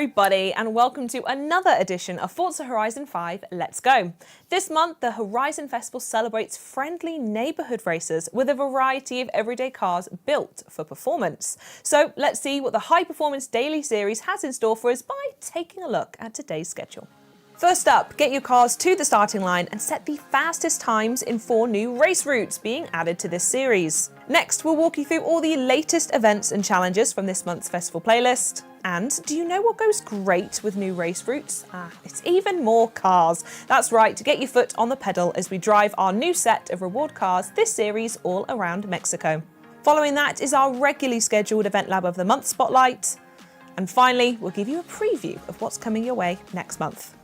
everybody, and welcome to another edition of Forza Horizon 5 Let's Go. This month, the Horizon Festival celebrates friendly neighbourhood races with a variety of everyday cars built for performance. So let's see what the High Performance Daily series has in store for us by taking a look at today's schedule. First up, get your cars to the starting line and set the fastest times in 4 new race routes being added to this series. Next, we'll walk you through all the latest events and challenges from this month's festival playlist. And do you know what goes great with new race routes? It's even more cars. That's right, to get your foot on the pedal as we drive our new set of reward cars this series all around Mexico. Following that is our regularly scheduled EventLab of the Month spotlight. And finally, we'll give you a preview of what's coming your way next month.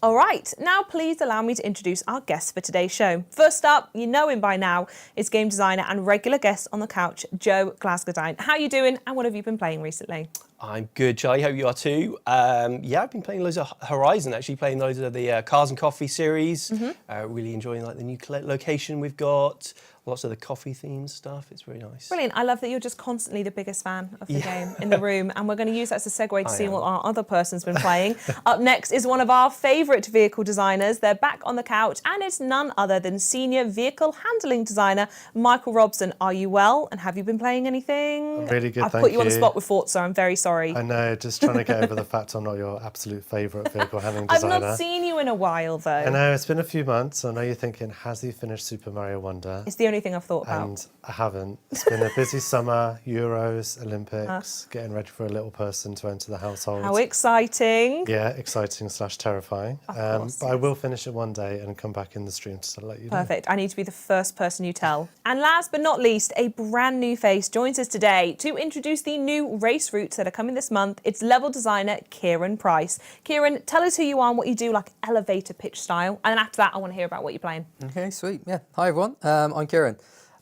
All right, now please allow me to introduce our guest for today's show. First up, you know him by now, is game designer and regular guest on the couch, Joe Glasgow-Dine. How are you doing and what have you been playing recently? I'm good, Charlie. Hope you are too. Yeah, I've been playing loads of Horizon, actually, playing loads of the Cars and Coffee series. Really enjoying like the new location we've got. Lots of the coffee themed stuff. It's really nice. Brilliant. I love that you're just constantly the biggest fan of the game in the room. And we're going to use that as a segue to see what our other person's been playing. Up next is one of our favourite vehicle designers. They're back on the couch and it's none other than senior vehicle handling designer Michael Robson. Are you well? And have you been playing anything? I'm really good, I put you on the spot with Forza. I'm very sorry. I know, just trying to get over the fact I'm not your absolute favourite vehicle handling designer. I've not seen you in a while though. I know, it's been a few months. I know you're thinking, has he finished Super Mario Wonder? It's the only thing I've thought about. And I haven't. It's been a busy summer, Euros, Olympics, getting ready for a little person to enter the household. How exciting. Yeah, exciting / terrifying. But I will finish it one day and come back in the stream to let you know. Perfect. I need to be the first person you tell. And last but not least, a brand new face joins us today to introduce the new race routes that are coming this month. It's level designer Kieran Price. Kieran, tell us who you are and what you do, like elevator pitch style. And then after that, I want to hear about what you're playing. Okay, sweet. Yeah. Hi, everyone. I'm Kieran.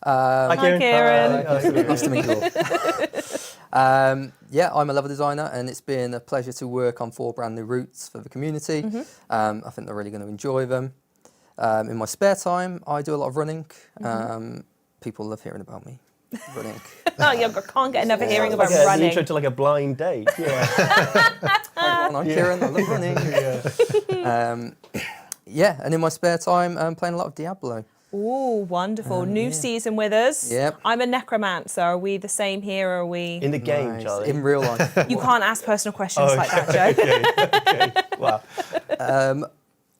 Hi, Kieran. Nice to meet you all. Yeah, I'm a level designer and it's been a pleasure to work on 4 brand new routes for the community. I think they're really going to enjoy them. In my spare time, I do a lot of running. People love hearing about me running. You can't get enough of hearing about like running. An intro to like a blind date. Yeah. Hi, everyone. I'm Kieran. I love running. Yeah, and in my spare time, I'm playing a lot of Diablo. Oh, wonderful. New season with us. Yep. I'm a necromancer. Are we the same here or are we... In the game, Charlie. In real life. You can't ask personal questions like that, Joe. Okay. Wow.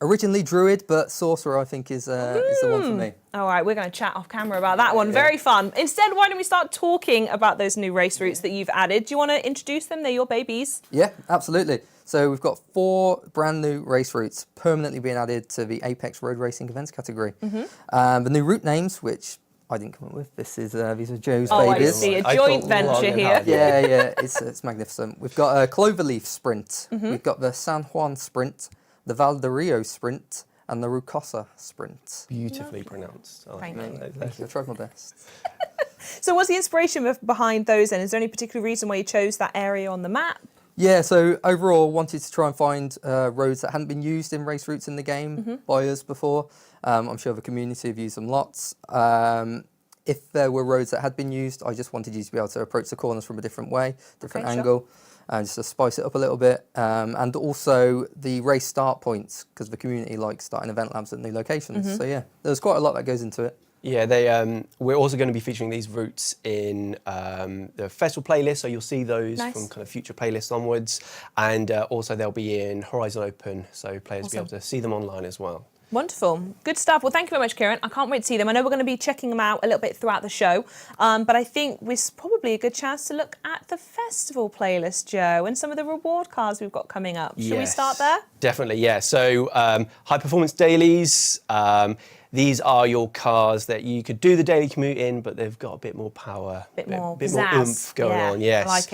Originally Druid, but Sorcerer, I think, is the one for me. All right, we're going to chat off camera about that one. Very fun. Instead, why don't we start talking about those new race routes that you've added? Do you want to introduce them? They're your babies. Yeah, absolutely. So we've got 4 brand new race routes permanently being added to the Apex Road Racing events category. The new route names, which I didn't come up with, these are Joe's babies. I see, a joint venture here. Yeah, it's magnificent. We've got a Cloverleaf Sprint, we've got the San Juan Sprint, the Val de Rio Sprint, and the Rucosa Sprint. Beautifully pronounced. Thank you. Thank you. I tried my best. So what's the inspiration behind those, and is there any particular reason why you chose that area on the map? Yeah, so overall wanted to try and find roads that hadn't been used in race routes in the game by us before. I'm sure the community have used them lots. If there were roads that had been used, I just wanted you to be able to approach the corners from a different way, different angle, just to spice it up a little bit. And also the race start points, because the community likes starting event labs at new locations. So yeah, there's quite a lot that goes into it. Yeah, we're also going to be featuring these routes in the festival playlist, so you'll see those from kind of future playlists onwards, and also they'll be in Horizon Open, so players will be able to see them online as well. Wonderful. Good stuff. Well, thank you very much, Kieran. I can't wait to see them. I know we're going to be checking them out a little bit throughout the show, but I think it's probably a good chance to look at the festival playlist, Joe, and some of the reward cards we've got coming up. Should we start there? Definitely, yeah. So High Performance Dailies. These are your cars that you could do the daily commute in, but they've got a bit more power, bit more oomph going on. Yes, I like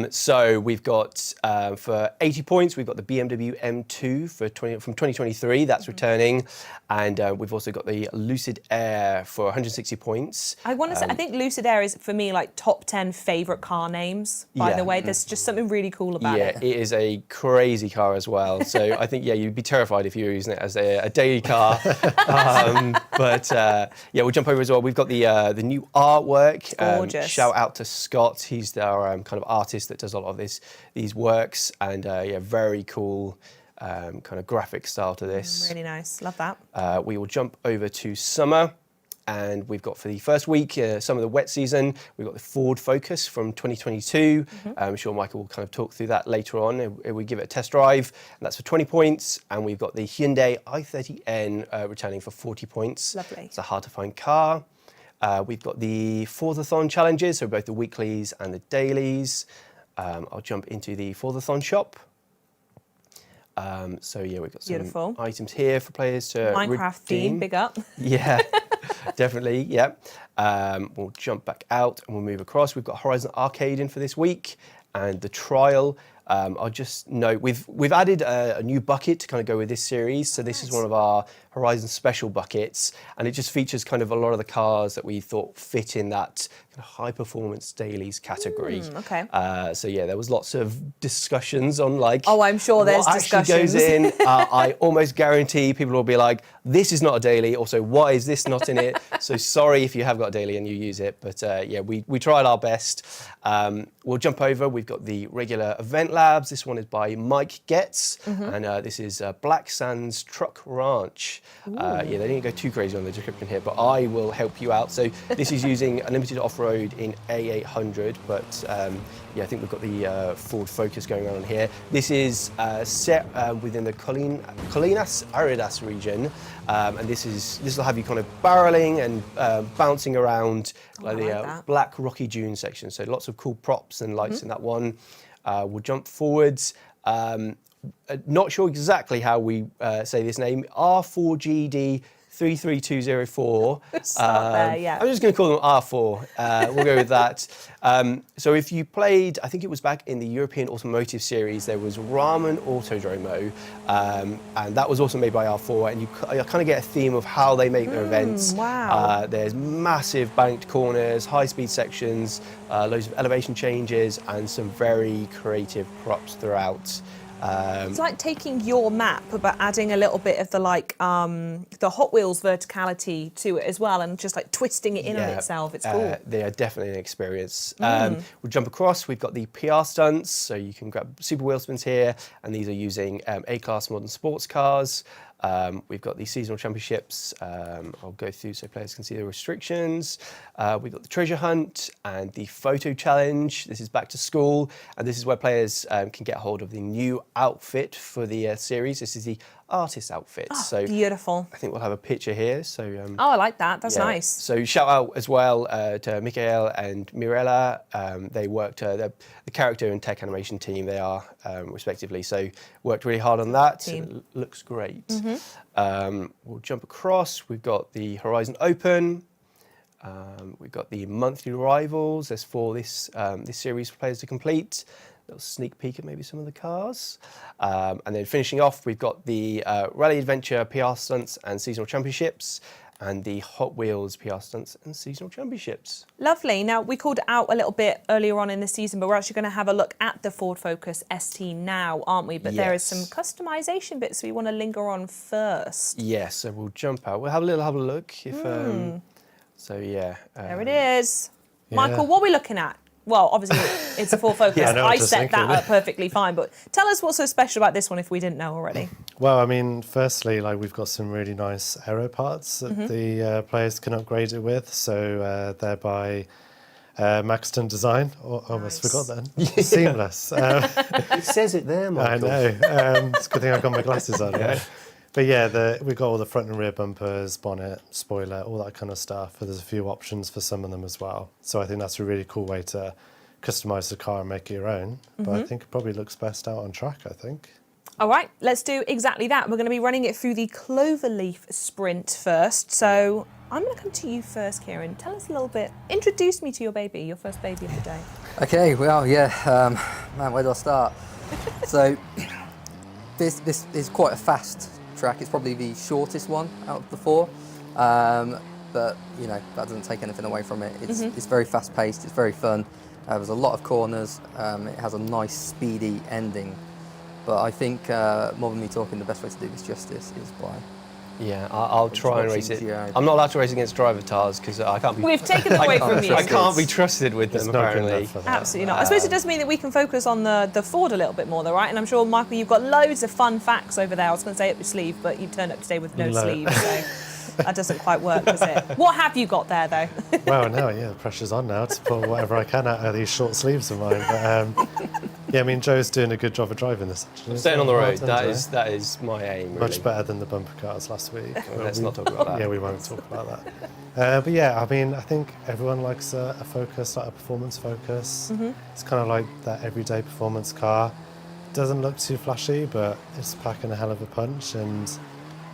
it. So we've got for 80 points, we've got the BMW M2 from 2023. That's returning, and we've also got the Lucid Air for 160 points. I want to say, I think Lucid Air is for me like top 10 favourite car names. By the way, there's just something really cool about it. Yeah, it is a crazy car as well. So I think you'd be terrified if you were using it as a daily car. Yeah, we'll jump over as well. We've got the new artwork. Gorgeous. Shout out to Scott. He's our kind of artist that does a lot of these works, and yeah, very cool kind of graphic style to this. Really nice. Love that. We will jump over to summer. And we've got for the first week, some of the wet season, we've got the Ford Focus from 2022. I'm sure Michael will kind of talk through that later on. We give it a test drive, and that's for 20 points. And we've got the Hyundai i30N returning for 40 points. Lovely. It's a hard to find car. We've got the Forzathon challenges, so both the weeklies and the dailies. I'll jump into the Forzathon shop. So yeah, we've got some Beautiful. items here for players to Minecraft redeem. theme, big up. Yeah, definitely, yeah. We'll jump back out and we'll move across. We've got Horizon Arcade in for this week and the trial. I'll just note, we've added a new bucket to kind of go with this series. So this is one of our Horizon special buckets, and it just features kind of a lot of the cars that we thought fit in that kind of high performance dailies category. Okay. So yeah, there was lots of discussions on like, Oh, I'm sure there's what actually discussions. goes in. I almost guarantee people will be like, this is not a daily. Also, why is this not in it? So sorry if you have got a daily and you use it, but yeah, we tried our best. We'll jump over. We've got the regular EventLabs. This one is by Mike Getz, and this is Black Sands Truck Ranch. Yeah, they didn't go too crazy on the description here, but I will help you out. So this is using a limited off-road in A800, but yeah, I think we've got the Ford Focus going on here. This is set within the Colinas Aridas region, and this will have you kind of barreling and bouncing around like the black rocky dune section. So lots of cool props and lights in that one. We'll jump forwards. Not sure exactly how we say this name. R4GD 33204. Start there, yeah. I'm just going to call them R4. We'll go with that. So if you played, I think it was back in the European Automotive Series, there was Ramen Autodromo, and that was also made by R4, and you kind of get a theme of how they make their events. Wow. There's massive banked corners, high-speed sections, loads of elevation changes, and some very creative props throughout. It's like taking your map but adding a little bit of the the Hot Wheels verticality to it as well, and just like twisting it in on itself. It's cool. They are definitely an experience. We'll jump across. We've got the PR stunts, so you can grab super wheel spins here, and these are using A-class modern sports cars. We've got the seasonal championships. I'll go through so players can see the restrictions. We've got the treasure hunt and the photo challenge. This is back to school, and this is where players can get hold of the new outfit for the series. This is the artist outfit. Oh, so beautiful. I think we'll have a picture here. So oh, I like that. That's yeah. nice. So shout out as well to Mikael and Mirella. They worked the character and tech animation team. They are respectively. So worked really hard on that. It looks great. We'll jump across. We've got the Horizon Open. We've got the monthly rivals. There's 4 this series for players to complete. Little sneak peek at maybe some of the cars. And then finishing off, we've got the Rally Adventure PR Stunts and Seasonal Championships, and the Hot Wheels PR Stunts and Seasonal Championships. Lovely. Now, we called it out a little bit earlier on in the season, but we're actually going to have a look at the Ford Focus ST now, aren't we? But there is some customization bits we want to linger on first. Yes, so we'll jump out. We'll have a look. If so, yeah. There it is. Yeah. Michael, what are we looking at? Well, obviously, it's a Ford Focus. Yeah, I set that up perfectly fine, but tell us what's so special about this one if we didn't know already. Well, I mean, firstly, like we've got some really nice aero parts that the players can upgrade it with. So they're by Maxton Design. Almost forgot then. Seamless. It says it there, Michael. I know. It's a good thing I've got my glasses on. Yeah. But yeah, we've got all the front and rear bumpers, bonnet, spoiler, all that kind of stuff. But there's a few options for some of them as well. So I think that's a really cool way to customise the car and make it your own. But I think it probably looks best out on track, I think. All right, let's do exactly that. We're going to be running it through the Cloverleaf Sprint first. So I'm going to come to you first, Kieran. Tell us a little bit. Introduce me to your baby, your first baby of the day. Okay, well, yeah, man, where do I start? So this is quite a fast track. It's probably the shortest one out of the 4, but you know that doesn't take anything away from it. It's very fast paced. It's very fun. There's a lot of corners. It has a nice speedy ending. But I think more than me talking, the best way to do this justice is by Yeah, I'll try and race it. Yeah. I'm not allowed to race against driver tires because I can't be. We've taken them away from you. I can't be trusted with It's them, not good apparently. enough for that. Absolutely not. I suppose it does mean that we can focus on the Ford a little bit more, though, right? And I'm sure, Michael, you've got loads of fun facts over there. I was going to say up your sleeve, but you turned up today with no sleeve, so that doesn't quite work, does it? What have you got there, though? Well, now, yeah, the pressure's on now to pull whatever I can out of these short sleeves of mine. But yeah, I mean, Joe's doing a good job of driving this. Actually, Staying on the Well road, done, that Joe. is my aim. Really. Much better than the bumper cars last week. Let's not talk about that. Yeah, we won't talk about that. But yeah, I mean, I think everyone likes a focus, like a performance focus. It's kind of like that everyday performance car. Doesn't look too flashy, but it's packing a hell of a punch. And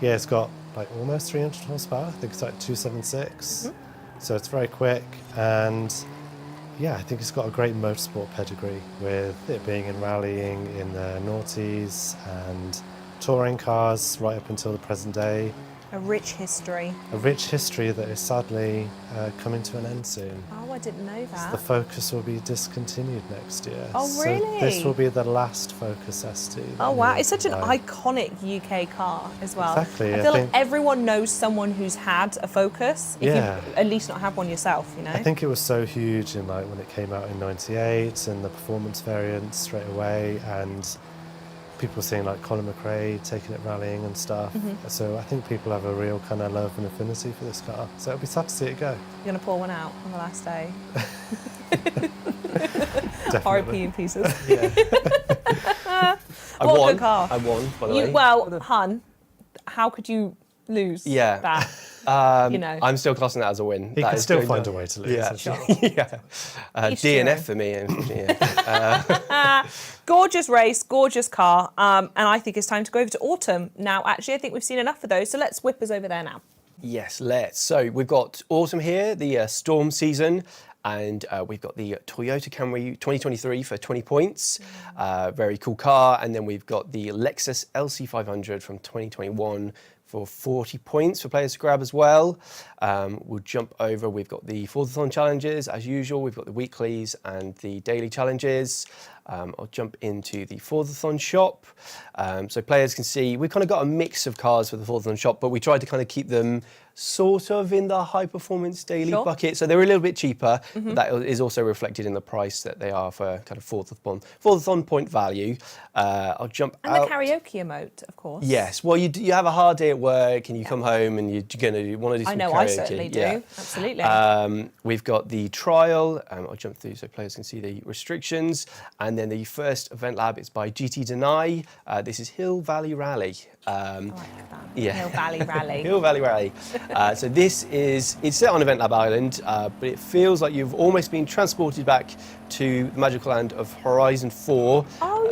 yeah, it's got like almost 300 horsepower. I think it's like 276. So it's very quick. And yeah, I think it's got a great motorsport pedigree with it being in rallying in the noughties and touring cars right up until the present day. A rich history. A rich history that is sadly coming to an end soon. Oh, I didn't know that. The Focus will be discontinued next year. Oh, So really? this will be the last Focus ST. Oh wow, it's such an Right. iconic UK car as well. Exactly, I I feel like think- everyone knows someone who's had a Focus. If Yeah. you at least not have one yourself, you know. I think it was so huge in like when it came out in '98 and the performance variant straight away, and people were seeing like Colin McRae taking it rallying and stuff. So I think people have a real kind of love and affinity for this car. So it'll be sad to see it go. You're gonna pour one out on the last day. Definitely. RIP in pieces. I What a won. good car. I won, by the way. Well, hun, how could you lose Yeah. that? You know. I'm still classing that as a win. He That can is still going find down. a way to lose. Yeah, I'm sure. yeah. Each to your DNF own. for me. Yeah. Gorgeous race, gorgeous car, and I think it's time to go over to autumn. Now, actually, I think we've seen enough of those, so let's whip us over there now. Yes, let's. So we've got autumn here, the storm season, and we've got the Toyota Camry 2023 for 20 points. Very cool car. And then we've got the Lexus LC500 from 2021 for 40 points for players to grab as well. We'll jump over. We've got the Forzathon challenges as usual. We've got the weeklies and the daily challenges. I'll jump into the Forzathon shop. So players can see, we've kind of got a mix of cars for the Forzathon shop, but we tried to kind of keep them sort of in the high performance daily Sure. bucket. So they're a little bit cheaper. But that is also reflected in the price that they are for kind of Forzathon point value. I'll jump And out. the karaoke emote, of course. Yes, well, you have a hard day at work and you come home and you're going to want to do some I know, karaoke. I certainly do. Yeah. Absolutely. We've got the trial. I'll jump through so players can see the restrictions. And then the first event lab is by GT Deny. This is Hill Valley Rally. I like that. yeah. Hill Valley Rally. Hill Valley Rally. So this is, it's set on EventLab Island, but it feels like you've almost been transported back to the magical land of Horizon 4. Oh,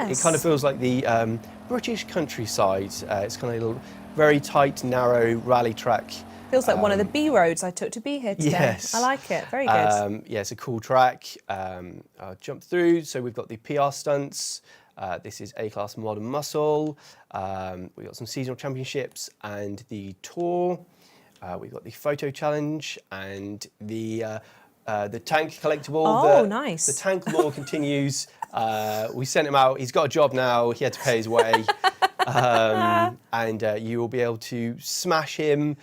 It yes. kind of feels like the British countryside. It's kind of a little, very tight, narrow rally track. Feels like one of the B roads I took to be here today. Yes. I like it. Very good. Yeah, it's a cool track. I'll jump through. So we've got the PR stunts. This is A-Class Modern Muscle. We've got some seasonal championships and the tour. We've got the photo challenge and the tank collectible. Oh, nice. The tank law continues. We sent him out. He's got a job now. He had to pay his way. And you will be able to smash him.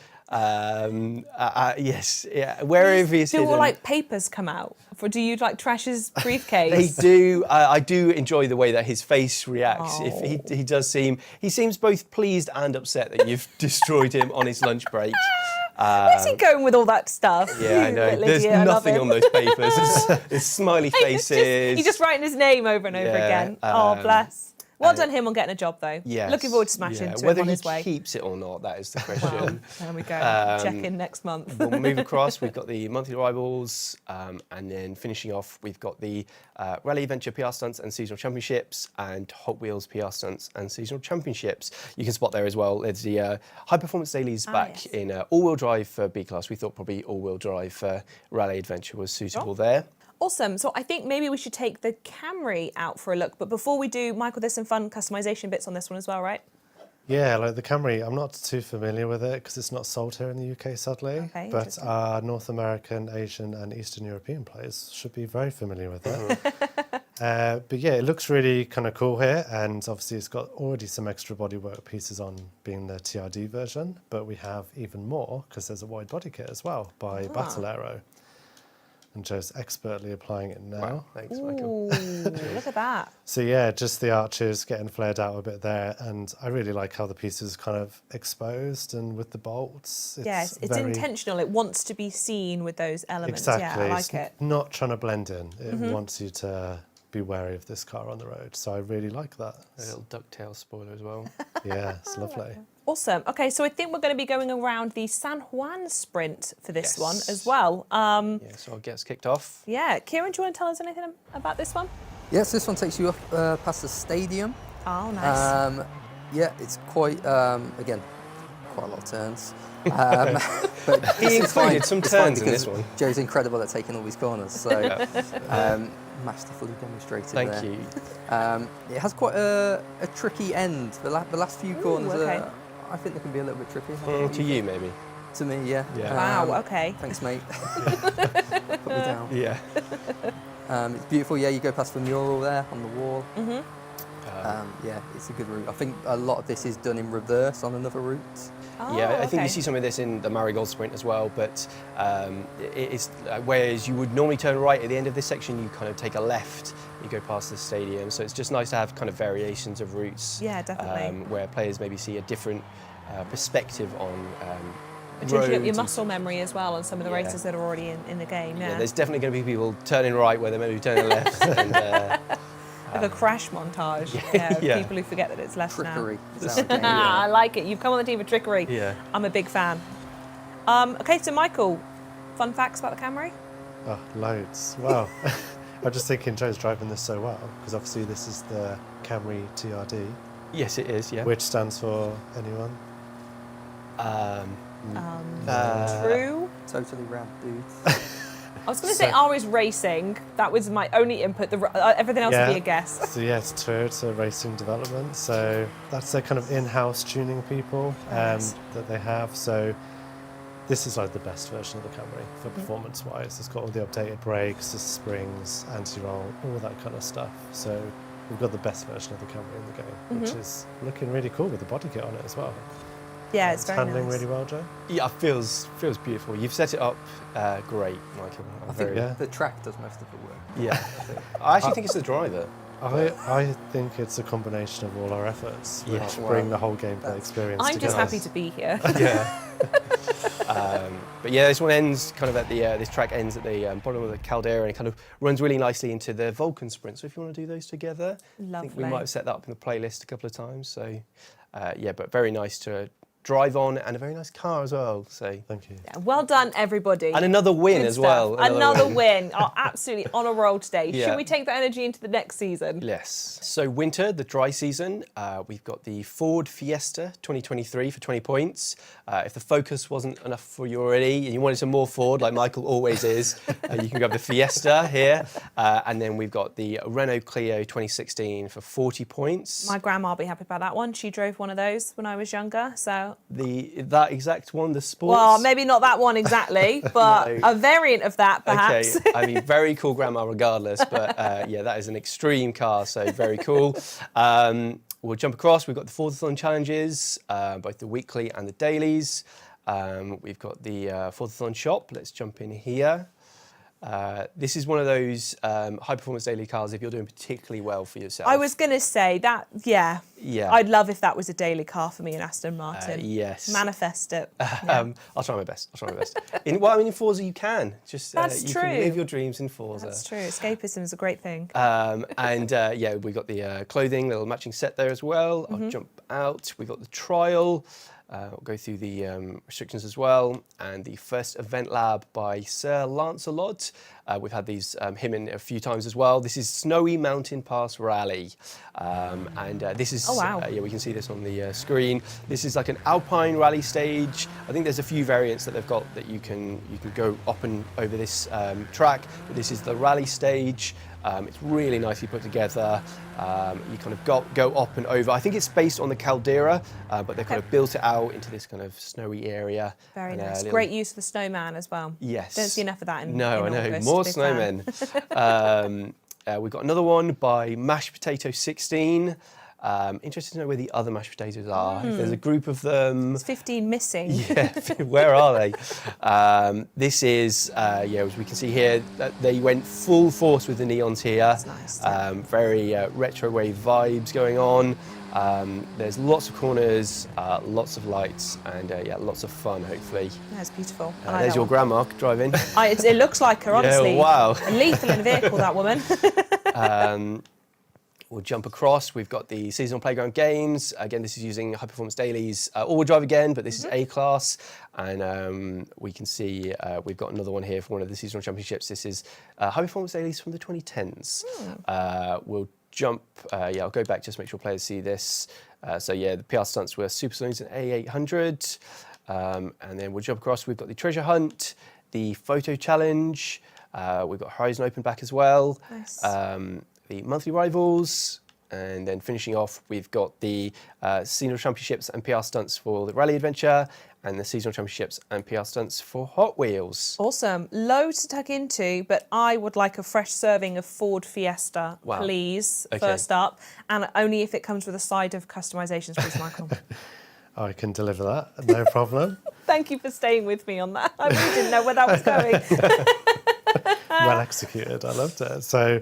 Yes, yeah, wherever he's Do hidden. all like papers come out? Do you like trash his They briefcase? do. I do enjoy the way that his face reacts. Oh. If he does seem, he seems both pleased and upset that you've destroyed him on his lunch break. Where's he going with all that stuff? Yeah, I You know. little There's idiot, I love nothing him. on those papers. There's smiley faces. He's just writing his name over and over Yeah, again. Oh, bless. Well done him on getting a job, though. Yes, Looking forward to smashing yeah. into Whether him on his he way. keeps it or not, that is the Well, question. there we go. Check in next month. We'll move across. We've got the monthly arrivals, and then finishing off, we've got the Rally Adventure PR Stunts and Seasonal Championships, and Hot Wheels PR Stunts and Seasonal Championships. You can spot there as well. There's the High Performance Dailies back yes. in all-wheel drive for B-Class. We thought probably all-wheel drive for Rally Adventure was suitable there. Awesome. So I think maybe we should take the Camry out for a look. But before we do, Michael, there's some fun customization bits on this one as well, right? Yeah, like the Camry, I'm not too familiar with it because it's not sold here in the UK, sadly. Okay, but interesting. our North American, Asian and Eastern European players should be very familiar with it. But yeah, it looks really kind of cool here, and obviously it's got already some extra bodywork pieces on being the TRD version, but we have even more because there's a wide body kit as well by Battle Aero. And Joe's expertly applying it now. Wow, thanks, Michael. Ooh, look at that. So yeah, just the arches getting flared out a bit there, and I really like how the piece is kind of exposed and with the bolts. Yes, it's very intentional. It wants to be seen with those elements. Exactly. Yeah, I like It's it. not trying to blend in. It wants you to be wary of this car on the road. So I really like that. A little ducktail spoiler as well. Yeah, it's lovely. Awesome. Okay, so I think we're going to be going around the San Juan sprint for this Yes. one as well. Yeah, so I'll get us kicked off. Yeah, Kieran, do you want to tell us anything about this one? Yes, this one takes you up past the stadium. Oh, nice. Yeah, it's quite, again, quite a lot of turns. But He included some It's fine turns in because this one. Joe's incredible at taking all these corners, so masterfully demonstrated Thank there. you. It has quite a tricky end. The last few corners, okay. I think they can be a little bit tricky. To you, maybe. To me, yeah. Wow, okay. Thanks, mate. Put me down. Yeah. It's beautiful. Yeah, you go past the mural there on the wall. Yeah, it's a good route. I think a lot of this is done in reverse on another route. Oh, Yeah, I think okay. you see some of this in the Marigold Sprint as well, but it is, whereas you would normally turn right at the end of this section, you kind of take a left, you go past the stadium. So it's just nice to have kind of variations of routes. Yeah, definitely. Where players maybe see a different perspective on It gives you roads your and- muscle memory as well on some of the Yeah. races that are already in the game. Yeah, Yeah, there's definitely going to be people turning right where they're maybe turning left. And, like a crash montage. Yeah, of Yeah. people who forget that it's left Trickery. now. Is our game. I like it. You've come on the team of trickery. Yeah. I'm a big fan. Okay, so Michael, fun facts about the Camry? Oh, loads. Wow. I'm just thinking Joe's driving this so well, because obviously this is the Camry TRD, yes, it is. Yeah. which stands for anyone? True. Totally rad dudes. I was going to say R is racing. That was my only input. Everything else would be a guess. So yeah, it's true. It's a racing development. So that's their kind of in-house tuning people Nice. that they have. So this is like the best version of the Camry for performance-wise. It's got all the updated brakes, the springs, anti-roll, all that kind of stuff. So we've got the best version of the Camry in the game, which is looking really cool with the body kit on it as well. Yeah, it's very handling nice. really well, Joe. Yeah, feels beautiful. You've set it up great, Michael. I think Yeah. the track does most of the work. Yeah. I actually think it's the driver. I think it's a combination of all our efforts Yeah. which bring the whole gameplay experience I'm together. just happy to be here. Yeah. But yeah, this one ends kind of at the this track ends at the bottom of the caldera and it kind of runs really nicely into the Vulcan sprint. So if you want to do those together, I think we Lovely. might have set that up in the playlist a couple of times. So yeah, but very nice to drive on and a very nice car as well. So Thank you. Yeah, well done, everybody. and another win Good as stuff. well. Another win. Oh, absolutely on a roll today. Yeah. Should we take that energy into the next season? Yes. So winter, the dry season, we've got the Ford Fiesta 2023 for 20 points. If the Focus wasn't enough for you already and you wanted some more Ford, like Michael always is, you can grab the Fiesta here. And then we've got the Renault Clio 2016 for 40 points. My grandma will be happy about that one. She drove one of those when I was younger, so... That exact one, the Sports. Well, maybe not that one exactly, but No. a variant of that, perhaps. Okay, I mean, very cool grandma regardless, but yeah, that is an extreme car, so very cool. We'll jump across. We've got the Forzathon challenges, both the weekly and the dailies. We've got the Forzathon shop. Let's jump in here. This is one of those high performance daily cars if you're doing particularly well for yourself. I was going to say that, yeah. Yeah. I'd love if that was a daily car for me in Aston Martin. Yes. Manifest it. Yeah. I'll try my best. In Forza you can. Just That's you true. can live your dreams in Forza. That's true. Escapism is a great thing. And yeah, we got the clothing, little matching set there as well. I'll jump out. We've got the trial. We'll go through the restrictions as well. And the first EventLab by Sir Lancelot. We've had these him in a few times as well. This is Snowy Mountain Pass Rally. And this is, Oh, wow. yeah, we can see this on the screen. This is like an alpine rally stage. I think there's a few variants that they've got that you can go up and over this track. But this is the rally stage. It's really nicely put together. You kind of go up and over. I think it's based on the caldera, but they've kind of built it out into this kind of snowy area. Very And, nice. little- Great use of the snowman as well. Yes. Don't see enough of that in No, I in know. August. More Big fan. snowmen. we've got another one by Mashed Potato 16. Interested to know where the other mashed potatoes are. If there's a group of them. There's 15 missing. Yeah, where are they? This is, as we can see here, that they went full force with the neons here. That's nice. Yeah. Very retro wave vibes going on. There's lots of corners, lots of lights, and lots of fun, hopefully. That's beautiful. There's your grandma driving. It looks like her, honestly. Yeah, wow. Lethal in a vehicle, that woman. We'll jump across. We've got the seasonal playground games. Again, this is using High Performance Dailies all-wheel drive again, but this is A-class. And we can see we've got another one here for one of the seasonal championships. This is High Performance Dailies from the 2010s. We'll jump, I'll go back just to make sure players see this. The PR stunts were Super Saloons and A800. And then we'll jump across. We've got the treasure hunt, the photo challenge. We've got Horizon Open back as well. Nice. The monthly rivals, and then finishing off, we've got the seasonal championships and PR stunts for the Rally Adventure, and the seasonal championships and PR stunts for Hot Wheels. Awesome. Loads to tuck into, but I would like a fresh serving of Ford Fiesta, please, first up, and only if it comes with a side of customisations, please, Michael. I can deliver that, no problem. Thank you for staying with me on that. I really didn't know where that was going. Well executed, I loved it. So,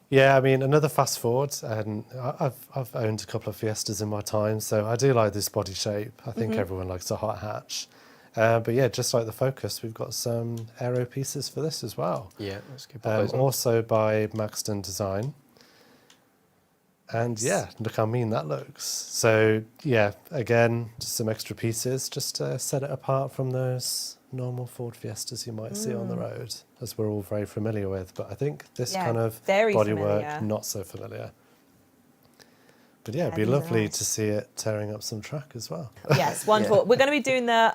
yeah, I mean, another fast forward, and I've owned a couple of Fiestas in my time, so I do like this body shape. I think everyone likes a hot hatch. But yeah, just like the Focus, we've got some aero pieces for this as well. Yeah, that's good. Also by Maxton Design. And yeah, look how mean that looks. So yeah, again, just some extra pieces just to set it apart from those normal Ford Fiestas you might see on the road, as we're all very familiar with. But I think this kind of bodywork, not so familiar. But yeah, it'd be lovely to see it tearing up some track as well. Yes, wonderful. We're going to be doing the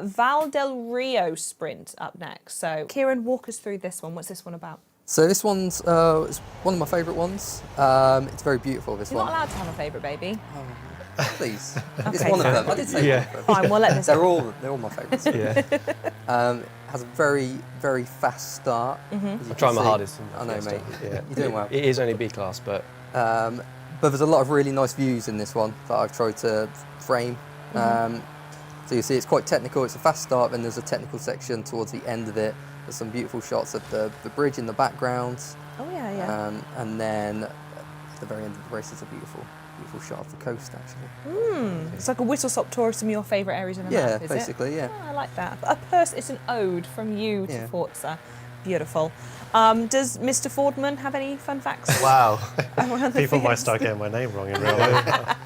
Val del Rio sprint up next. So Kieran, walk us through this one. What's this one about? So this one's it's one of my favourite ones. It's very beautiful, this You're one. not allowed to have a favourite, baby. Please. It's one of them. I did say one of them. Fine, we'll let this They're all my favourites. Has a very, very fast start. I'm trying my hardest. I know, mate. Yeah. You're doing well. It is only B-class, but... But there's a lot of really nice views in this one that I've tried to frame. So you see it's quite technical. It's a fast start, then there's a technical section towards the end of it. There's some beautiful shots of the bridge in the background. Oh, yeah. And then at the very end of the race, there's a beautiful shot of the coast, actually. It's like a whistle-stop tour of some of your favourite areas in the map, is basically, it? yeah. Oh, I like that. It's an ode from you to Forza. Beautiful. Does Mr. Fordman have any fun facts? Wow. People might start getting my name wrong in real life.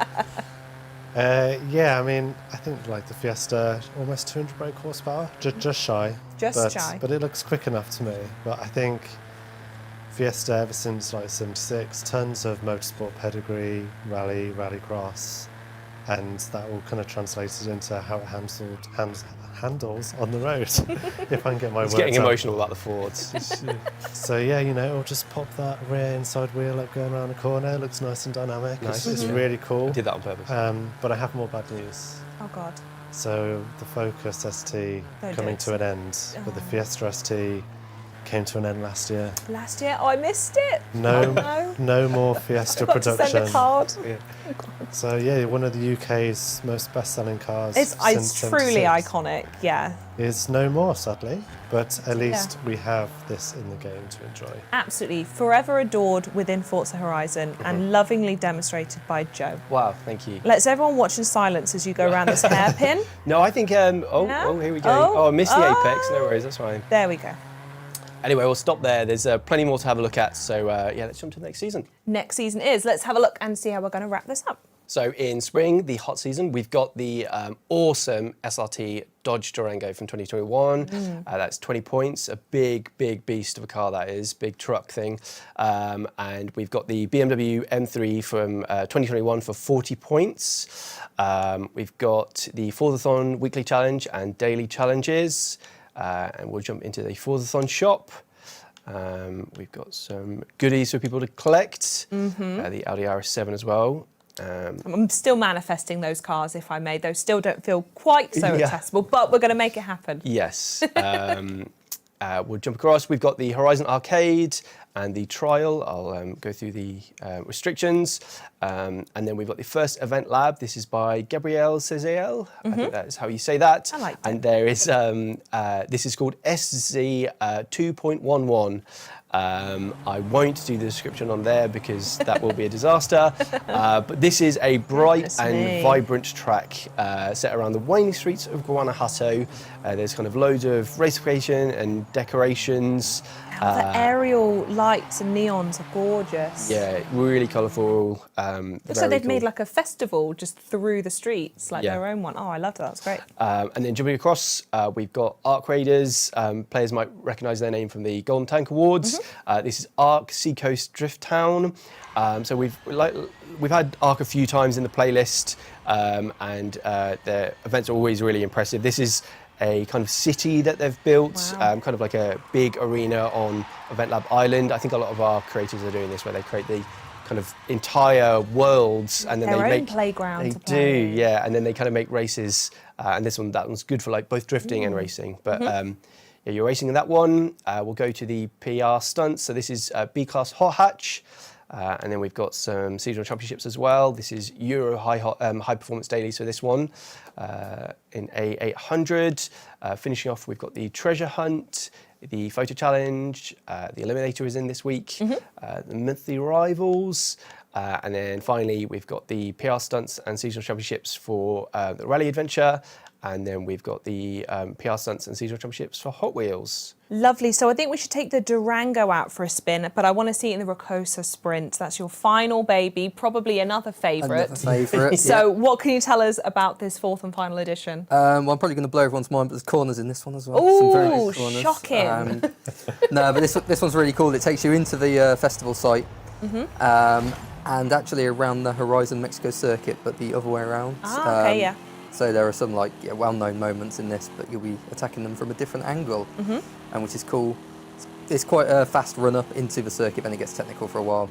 Yeah, I mean, I think like the Fiesta, almost 200 brake horsepower, just shy. But it looks quick enough to me. But I think Fiesta, ever since like 76, tons of motorsport pedigree, rallycross, and that all kind of translated into how it handles on the road. If I can get my words out. It's getting emotional about the Fords. So yeah, it'll just pop that rear inside wheel up going around the corner. It looks nice and dynamic. Nice. It's really cool. I did that on purpose. But I have more bad news. Oh God. So the Focus ST coming to an end, but the Fiesta ST came to an end last year. Last year? Oh, I missed it. No more Fiesta production. To send a card. So yeah, one of the UK's most best-selling cars. It's truly iconic. Yeah. Is no more, sadly, but at least we have this in the game to enjoy. Absolutely, forever adored within Forza Horizon and lovingly demonstrated by Joe. Wow, thank you. Let's everyone watch in silence as you go around this hairpin. No, I think. Here we go. I missed the apex. No worries, that's fine. There we go. Anyway, we'll stop there. There's plenty more to have a look at. So let's jump to the next season. Next season is. Let's have a look and see how we're going to wrap this up. So in spring, the hot season, we've got the awesome SRT Dodge Durango from 2021. That's 20 points, a big beast of a car that is, big truck thing. And we've got the BMW M3 from 2021 for 40 points. We've got the Forzathon Weekly Challenge and Daily Challenges. And we'll jump into the Forzathon shop. We've got some goodies for people to collect. The Audi RS7 as well. I'm still manifesting those cars, if I may. Those still don't feel quite so accessible, but we're going to make it happen. Yes. We'll jump across. We've got the Horizon Arcade and the trial. I'll go through the restrictions. And then we've got the first EventLab. This is by Gabrielle Ceziel. I think that is how you say that. I like that. And there is, this is called SZ 2.11. I won't do the description on there because that will be a disaster. But this is a bright and vibrant track set around the winding streets of Guanajuato. There's kind of loads of racification and decorations. The aerial lights and neons are gorgeous. Yeah, really colourful. Looks like they've made like a festival just through the streets, like their own one. Oh, I love that. That's great. And then jumping across, we've got Arc Raiders. Players might recognise their name from the Golden Tank Awards. This is Arc Seacoast Drift Town. So we've had Arc a few times in the playlist, and their events are always really impressive. This is a kind of city that they've built, kind of like a big arena on EventLab Island. I think a lot of our creators are doing this, where they create the kind of entire worlds, and then Their they own make playground They to play. do, yeah, and then they kind of make races. And that one's good for like both drifting and racing. But yeah, you're racing in that one. We'll go to the PR stunts. So this is B-Class Hot Hatch. And then we've got some seasonal championships as well. This is Euro High Performance Dailies for this one in A800. Finishing off, we've got the Treasure Hunt, the Photo Challenge, the Eliminator is in this week, the Monthly Rivals, and then finally we've got the PR Stunts and Seasonal Championships for the Rally Adventure. And then we've got the PR Stunts and Seasonal Championships for Hot Wheels. Lovely. So I think we should take the Durango out for a spin, but I want to see it in the Rocosa Sprint. That's your final baby, probably another favourite. So what can you tell us about this fourth and final edition? Well, I'm probably going to blow everyone's mind, but there's corners in this one as well. Ooh, some very nice corners. shocking. No, but this one's really cool. It takes you into the festival site, and actually around the Horizon Mexico circuit, but the other way around. Okay, yeah. So there are some well-known moments in this, but you'll be attacking them from a different angle, and which is cool. It's quite a fast run up into the circuit, then it gets technical for a while.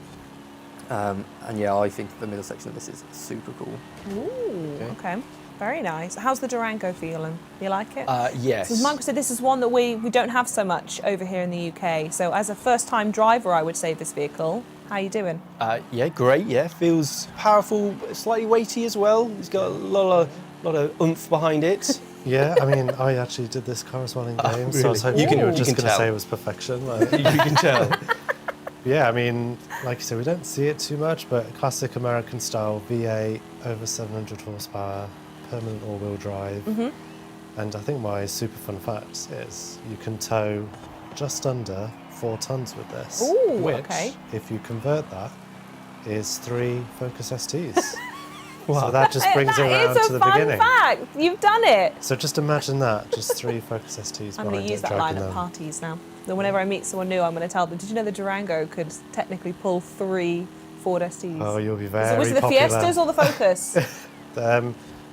And yeah, I think the middle section of this is super cool. Ooh, okay. Very nice. How's the Durango feeling? You like it? Yes. So Michael said this is one that we don't have so much over here in the UK. So as a first-time driver, I would say this vehicle. How are you doing? Yeah, great. Yeah, feels powerful, slightly weighty as well. It's got a lot of oomph behind it. Yeah, I mean, I actually did this car as well in game, so I was Really? hoping you were You just can going to tell. say it was perfection. Like, You can tell. yeah, I mean, like you said, we don't see it too much, but classic American style V8, over 700 horsepower, permanent all-wheel drive. And I think my super fun fact is you can tow just under 4 tons with this. Ooh, which, okay. if you convert that, is 3 Focus STs. So that just brings it around to the beginning. That is a fun fact. You've done it. So just imagine that, just 3 Focus STs I'm going to use that line at parties now. Then whenever I meet someone new, I'm going to tell them, did you know the Durango could technically pull 3 Ford STs? Oh, you'll be So very was it the popular. Fiestas or the Focus?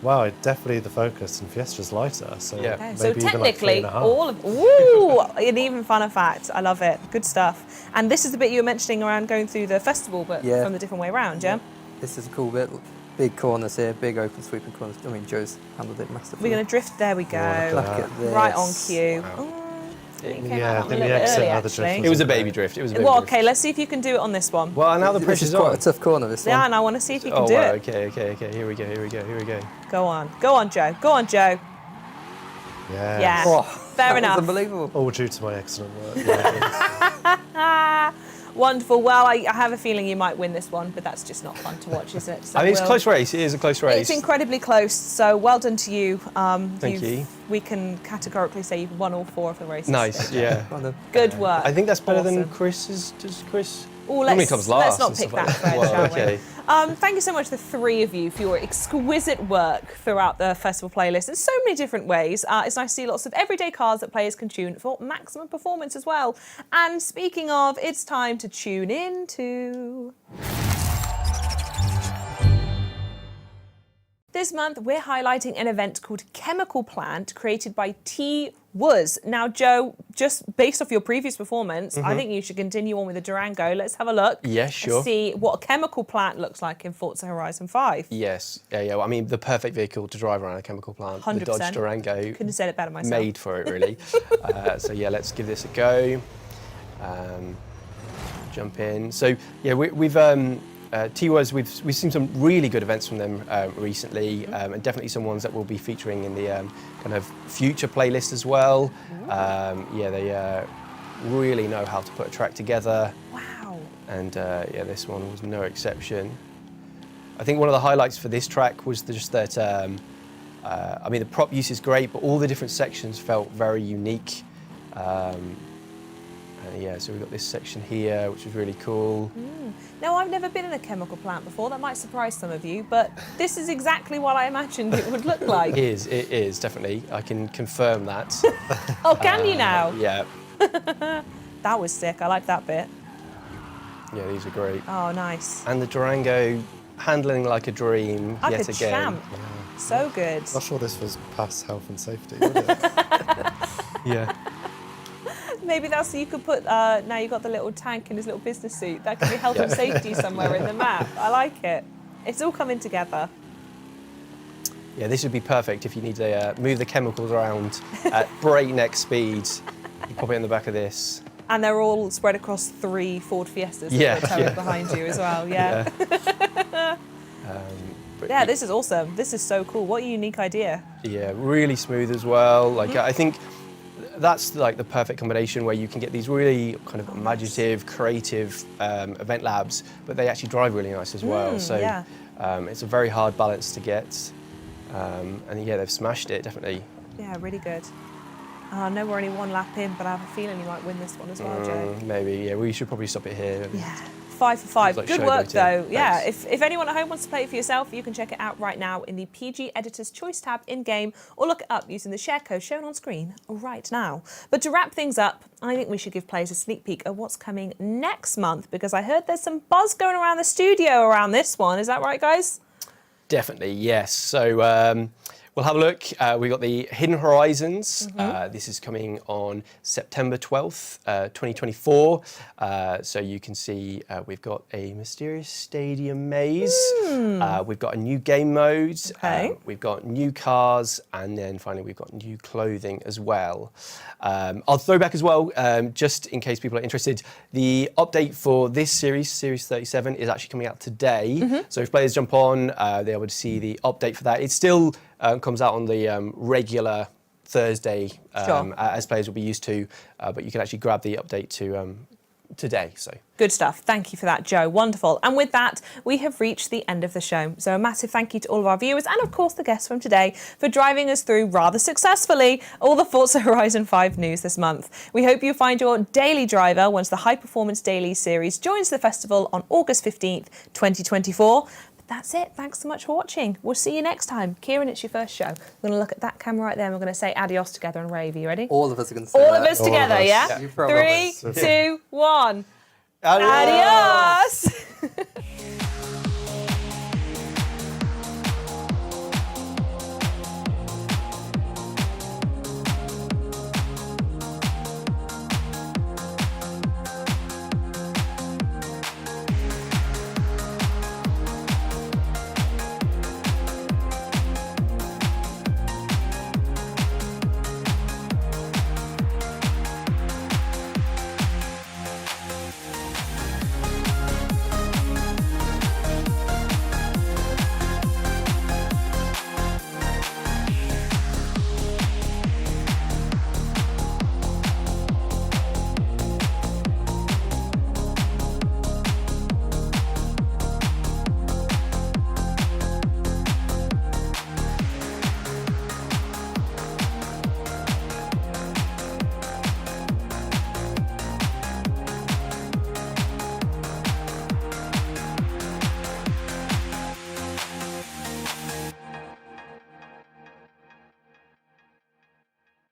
Well, definitely the Focus, and Fiesta's lighter, so Yeah. Okay, maybe so even like technically, 3.5. all of ooh, an even funner fact. I love it. Good stuff. And this is the bit you were mentioning around going through the festival, but from the different way around, yeah? This is a cool bit. Big corners here, big open sweeping corners. I mean, Joe's handled it masterfully. We're going to drift. There we go. look at Look at this. Right on cue. Wow. Oh, you came Yeah, out I a think little the bit exit early, out of the drift actually. It was a Okay. baby drift. It was a baby Well, drift. okay, let's see if you can do it on this one. Well, now the This pressure's is quite on. a tough corner, this Yeah, one. and I want to see if you can Oh, do wow. it. Okay. Here we go. Go on. Go on, Joe. Go on, Joe. Yes. Yeah. Oh, Fair that was enough. unbelievable. All due to my excellent work. Yeah. Wonderful. Well, I have a feeling you might win this one, but that's just not fun to watch, is it? So I mean, it's a we'll- close race. It is a close race. It's incredibly close, so well done to you. Thank you. We can categorically say you've won all 4 of the races. Nice, yeah. Well done. Good work. I think that's better than Awesome. Chris's. Does Chris? Oh, Normally let's, comes let's last not and pick stuff that like thread, Well, shall okay. we? Thank you so much, the 3 of you, for your exquisite work throughout the festival playlist in so many different ways. It's nice to see lots of everyday cars that players can tune for maximum performance as well. And speaking of, it's time to tune in to... This month, we're highlighting an event called Chemical Plant, created by T-Wuz. Now, Joe, just based off your previous performance, I think you should continue on with the Durango. Let's have a look. Yeah, sure. And see what a chemical plant looks like in Forza Horizon 5. Yes, yeah. Well, I mean, the perfect vehicle to drive around a chemical plant. 100%. The Dodge Durango. Couldn't have said it better myself. Made for it, really. So yeah, let's give this a go. jump in. So yeah, we've T-Waz, we've seen some really good events from them recently, and definitely some ones that will be featuring in the kind of future playlist as well. Yeah, they really know how to put a track together. Wow. And yeah, this one was no exception. I think one of the highlights for this track was just that, I mean, the prop use is great, but all the different sections felt very unique. Yeah, so we've got this section here, which is really cool. Now, I've never been in a chemical plant before. That might surprise some of you, but this is exactly what I imagined it would look like. It is, definitely. I can confirm that. Oh, can you now? Yeah. That was sick. I like that bit. Yeah, these are great. Oh, nice. And the Durango handling like a dream Like yet a again. champ. So good. Not sure this was past health and safety, would it? Yeah. Maybe that's so you could put, now you've got the little tank in his little business suit. That could be health and safety somewhere in the map. I like it. It's all coming together. Yeah, this would be perfect if you need to move the chemicals around at breakneck speed. You pop it in the back of this. And they're all spread across 3 Ford Fiestas Yeah, that are towing behind you as well. Yeah. Yeah, this is awesome. This is so cool. What a unique idea. Yeah, really smooth as well. Like I think that's like the perfect combination where you can get these really kind of imaginative, creative event labs, but they actually drive really nice as well. So yeah. It's a very hard balance to get. And yeah, they've smashed it, definitely. Yeah, really good. I know we're only 1 lap in, but I have a feeling you might win this one as well, Joe. Maybe, yeah, we should probably stop it here. Yeah. 5 for 5. Like Good work, showboating. though. Yeah, Thanks. if anyone at home wants to play it for yourself, you can check it out right now in the PG Editor's Choice tab in-game, or look it up using the share code shown on screen right now. But to wrap things up, I think we should give players a sneak peek at what's coming next month, because I heard there's some buzz going around the studio around this one. Is that right, guys? Definitely, yes. So we'll have a look. We've got the Hidden Horizons. This is coming on September 12th, 2024. So you can see we've got a mysterious stadium maze. We've got a new game mode. Okay. We've got new cars. And then finally, we've got new clothing as well. I'll throw back as well, just in case people are interested, the update for this series, Series 37, is actually coming out today. So if players jump on, they'll be able to see the update for that. It still comes out on the regular Thursday, Sure. as players will be used to, but you can actually grab the update to today. So Good stuff. Thank you for that, Joe. Wonderful. And with that, we have reached the end of the show. So a massive thank you to all of our viewers and, of course, the guests from today for driving us through rather successfully all the Forza Horizon 5 news this month. We hope you find your daily driver once the High Performance Dailies series joins the festival on August 15th, 2024. That's it. Thanks so much for watching. We'll see you next time. Kieran, it's your first show. We're going to look at that camera right there and we're going to say adios together and rave. Are you ready? All of us are going to say All that. of us together, yeah? You promise. 3, 2, 1. Adios! Adios.